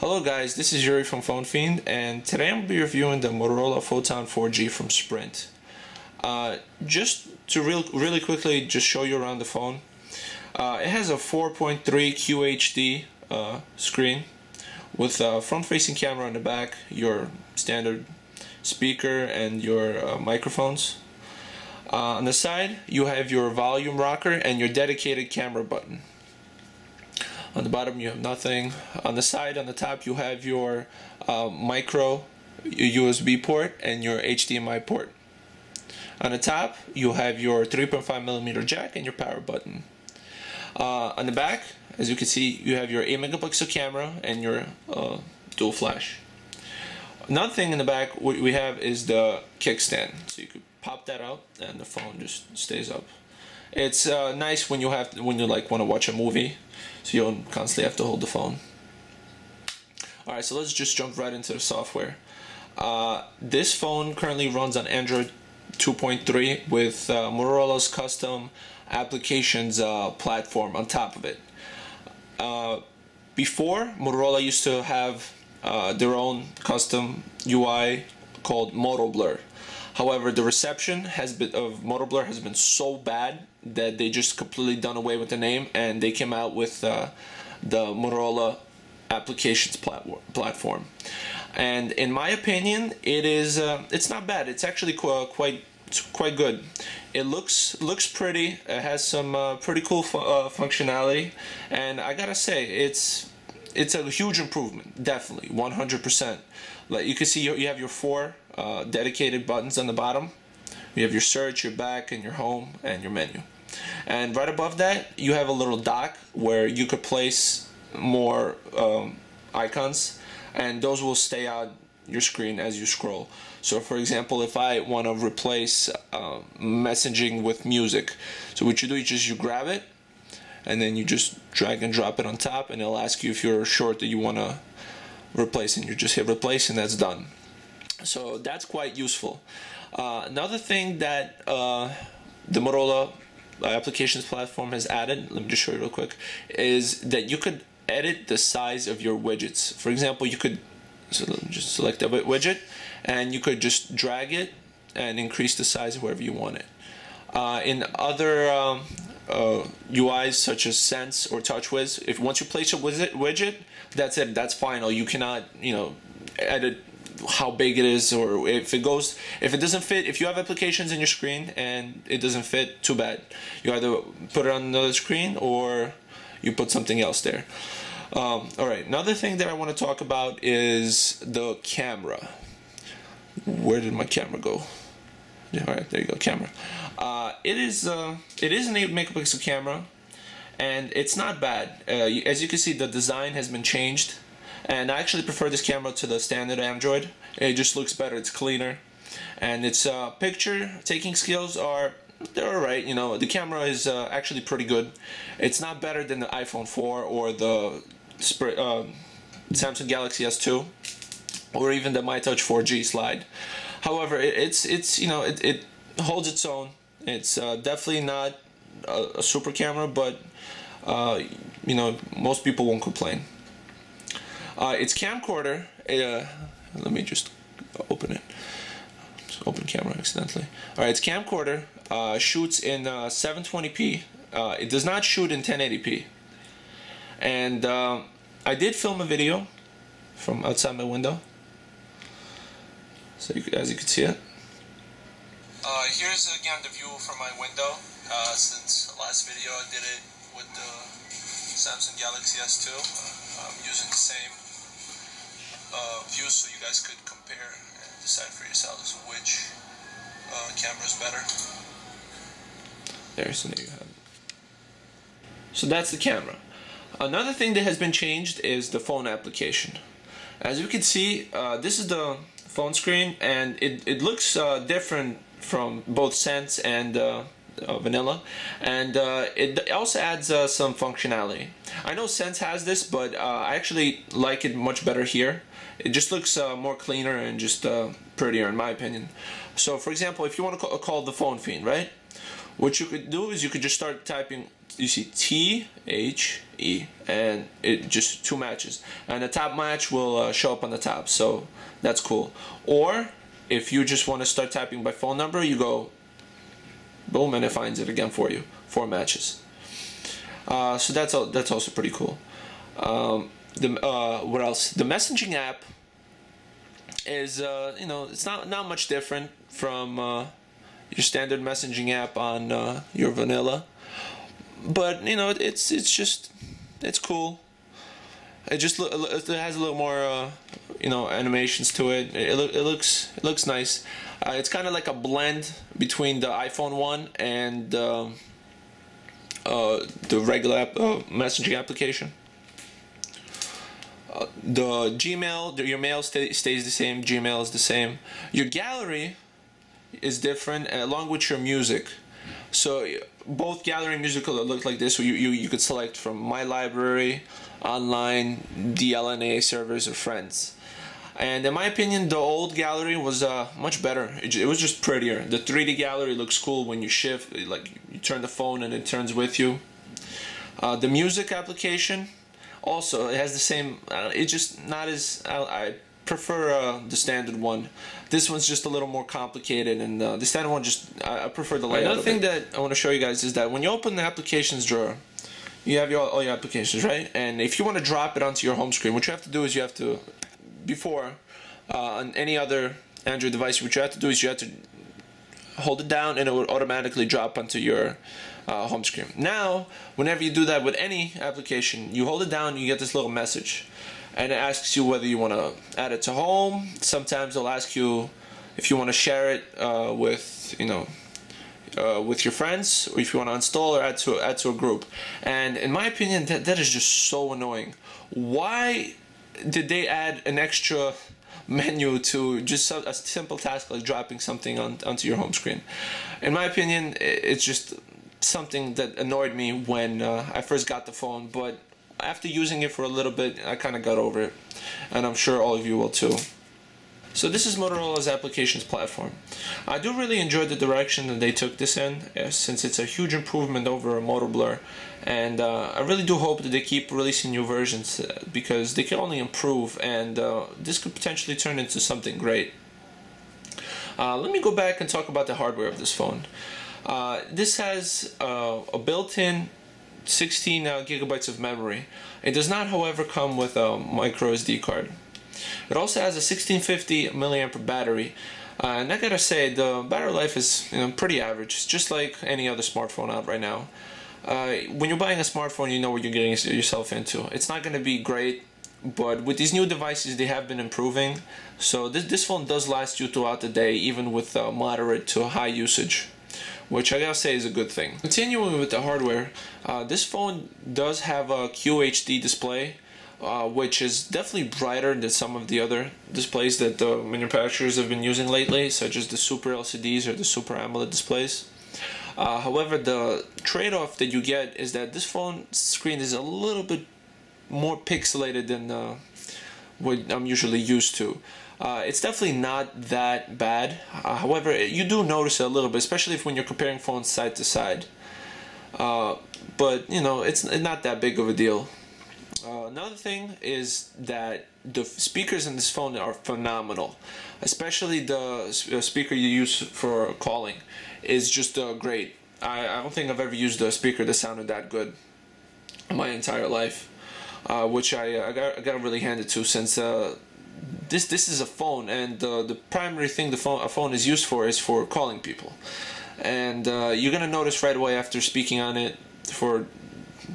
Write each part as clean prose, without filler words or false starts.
Hello guys, this is Yuri from ThePhoneFiend, and today I'm going to be reviewing the Motorola Photon 4G from Sprint. Just to really quickly just show you around the phone. It has a 4.3 QHD screen with a front-facing camera on the back, your standard speaker, and your microphones. On the side, you have your volume rocker and your dedicated camera button. On the bottom you have nothing. On the side, on the top, you have your micro USB port and your HDMI port. On the top, you have your 3.5mm jack and your power button. On the back, as you can see, you have your 8-megapixel camera and your dual flash. Another thing in the back we have is the kickstand. So you could pop that out and the phone just stays up. It's nice when you want to watch a movie, so you don't constantly have to hold the phone. Alright, so let's just jump right into the software. This phone currently runs on Android 2.3 with Motorola's custom applications platform on top of it. Before, Motorola used to have their own custom UI called MotoBlur. However, the reception of MotoBlur has been so bad that they just completely done away with the name, and they came out with the Motorola applications platform. And in my opinion, it's not bad. It's actually quite good. It looks pretty. It has some pretty cool functionality, and I gotta say, it's a huge improvement, definitely, 100%. Like you can see, you have your 4 dedicated buttons on the bottom. You have your search, your back, and your home, and your menu. And right above that, you have a little dock where you could place more icons, and those will stay on your screen as you scroll. So for example, if I want to replace messaging with music, so what you do, you grab it, and then you just drag and drop it on top, and it'll ask you if you're short that you want to replace, and you just hit replace, and that's done. So that's quite useful. Another thing that the Motorola applications platform has added, let me just show you real quick, is that you could edit the size of your widgets. For example, you could just select a widget, and you could just drag it and increase the size wherever you want it. In other UIs such as Sense or TouchWiz, once you place a widget, that's it. That's final. You cannot, edit how big it is, or if it doesn't fit. If you have applications in your screen and it doesn't fit, too bad. You either put it on another screen or you put something else there. Alright, another thing that I want to talk about is the camera. Where did my camera go? Alright, there you go, camera. It is an 8-megapixel camera, and it's not bad. As you can see, the design has been changed, and I actually prefer this camera to the standard Android. It just looks better, it's cleaner, and its picture taking skills they're alright. The camera is actually pretty good. It's not better than the iPhone 4 or the Samsung Galaxy S2 or even the MyTouch 4G Slide. However, it holds its own. It's definitely not a super camera, but most people won't complain. Its camcorder, let me just open it. Just open camera accidentally. Alright, its camcorder shoots in 720p. It does not shoot in 1080p. And I did film a video from outside my window, so as you can see it. Here's again the view from my window. Since the last video I did it with the Samsung Galaxy S2. I'm using the same view so you guys could compare and decide for yourselves which camera is better. There you have it. So that's the camera. Another thing that has been changed is the phone application. As you can see, this is the phone screen, and it looks different from both Sense and Vanilla, and it also adds some functionality. I know Sense has this, but I actually like it much better here. It just looks more cleaner and just prettier in my opinion. So for example, if you want to call ThePhoneFiend, right? What you could do is you could just start typing. You see THE, and it just 2 matches, and the top match will show up on the top, so that's cool. Or if you just want to start typing by phone number, you go boom, and it finds it again for you. 4 matches. So that's also pretty cool. What else? The messaging app is you know, it's not much different from your standard messaging app on your vanilla. But you know, it's cool. It has a little more you know, animations to it. It looks nice. It's kind of like a blend between the iPhone 1 and the regular messaging application. The Gmail, your mail stays the same. Gmail is the same. Your gallery is different, along with your music. So both gallery and music will look like this. So you could select from My Library, Online, DLNA servers, or Friends. And in my opinion, the old gallery was much better. It was just prettier. The 3D gallery looks cool when you shift, like you turn the phone and it turns with you. The music application also, it has the same. It's just not as. I prefer the standard one. This one's just a little more complicated, and the standard one I prefer the layout. Another thing that I want to show you guys is that when you open the applications drawer, you have all your applications, right? And if you want to drop it onto your home screen, what you have to do is you have to, before on any other Android device, what you have to do is you have to hold it down and it will automatically drop onto your home screen. Now, whenever you do that with any application, you hold it down, you get this little message, and it asks you whether you want to add it to home. Sometimes it'll ask you if you want to share it with, you know, with your friends, or if you want to install or add to a group. And in my opinion, that is just so annoying. Why did they add an extra menu to just a simple task like dropping something onto your home screen? In my opinion, it's just something that annoyed me when I first got the phone, but after using it for a little bit, I kind of got over it, and I'm sure all of you will too. So this is Motorola's applications platform. I do really enjoy the direction that they took this in, since it's a huge improvement over Motorola, and I really do hope that they keep releasing new versions, because they can only improve, and this could potentially turn into something great. Let me go back and talk about the hardware of this phone. This has a built-in 16 gigabytes of memory. It does not, however, come with a micro SD card. It also has a 1650 milliampere battery, and I gotta say, the battery life is, you know, pretty average. It's just like any other smartphone out right now. When you're buying a smartphone, you know what you're getting yourself into. It's not gonna be great, but with these new devices, they have been improving. So this phone does last you throughout the day, even with moderate to high usage, which I gotta say is a good thing. Continuing with the hardware, this phone does have a QHD display, which is definitely brighter than some of the other displays that the manufacturers have been using lately, such as the Super LCDs or the Super AMOLED displays. However, the trade-off that you get is that this phone screen is a little bit more pixelated than what I'm usually used to. It's definitely not that bad. However, you do notice it a little bit, especially when you're comparing phones side to side. But you know, it's not that big of a deal. Another thing is that the speakers in this phone are phenomenal. Especially the speaker you use for calling is just great. I don't think I've ever used a speaker that sounded that good in my entire life, which I gotta really hand it to, since this is a phone, and the primary thing a phone is used for is for calling people. And you're gonna notice right away after speaking on it for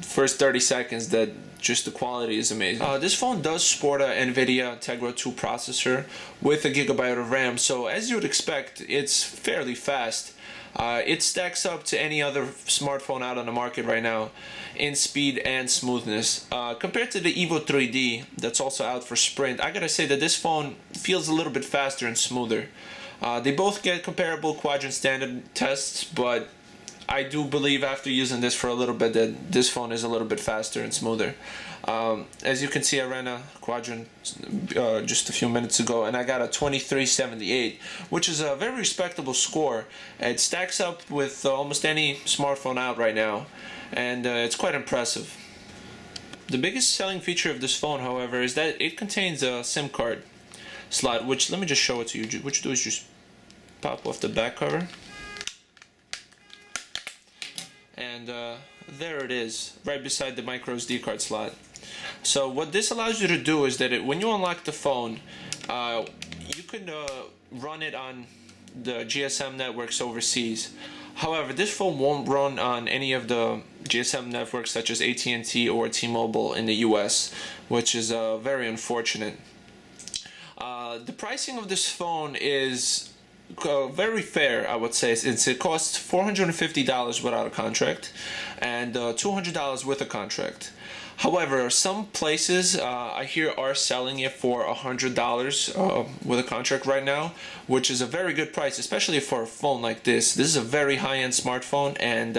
first 30 seconds that just the quality is amazing. This phone does sport a NVIDIA Tegra 2 processor with a gigabyte of RAM, so as you would expect, it's fairly fast. It stacks up to any other smartphone out on the market right now in speed and smoothness. Compared to the Evo 3D that's also out for Sprint, I gotta say that this phone feels a little bit faster and smoother. They both get comparable quadrant standard tests, but I do believe after using this for a little bit that this phone is a little bit faster and smoother. As you can see, I ran a quadrant just a few minutes ago, and I got a 2378, which is a very respectable score. It stacks up with almost any smartphone out right now, and it's quite impressive. The biggest selling feature of this phone, however, is that it contains a SIM card slot, which, let me just show it to you. What you do is just pop off the back cover, and there it is, right beside the micro SD card slot. So what this allows you to do is that when you unlock the phone, you can run it on the GSM networks overseas. However, this phone won't run on any of the GSM networks such as AT&T or T-Mobile in the US, which is very unfortunate. The pricing of this phone is very fair, I would say. It costs $450 without a contract and $200 with a contract. However, some places I hear are selling it for $100 with a contract right now, which is a very good price, especially for a phone like this. This is a very high-end smartphone, and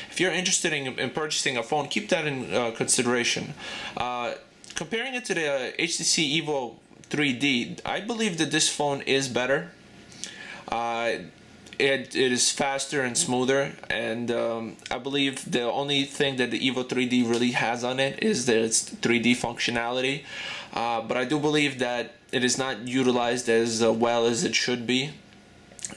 if you're interested in purchasing a phone, keep that in consideration. Comparing it to the HTC Evo 3D, I believe that this phone is better. It is faster and smoother, and I believe the only thing that the Evo 3D really has on it is that it's 3D functionality, but I do believe that it is not utilized as well as it should be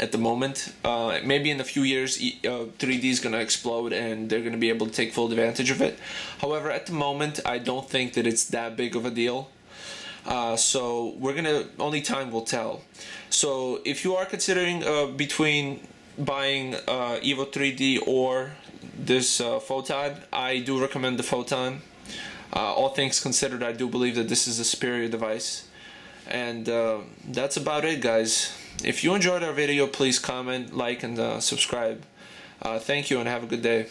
at the moment. Maybe in a few years 3D is going to explode and they're going to be able to take full advantage of it. However, at the moment I don't think that it's that big of a deal. So only time will tell. So if you are considering between buying Evo 3D or this Photon, I do recommend the Photon. All things considered, I do believe that this is a superior device. And that's about it, guys. If you enjoyed our video, please comment, like, and subscribe. Thank you and have a good day.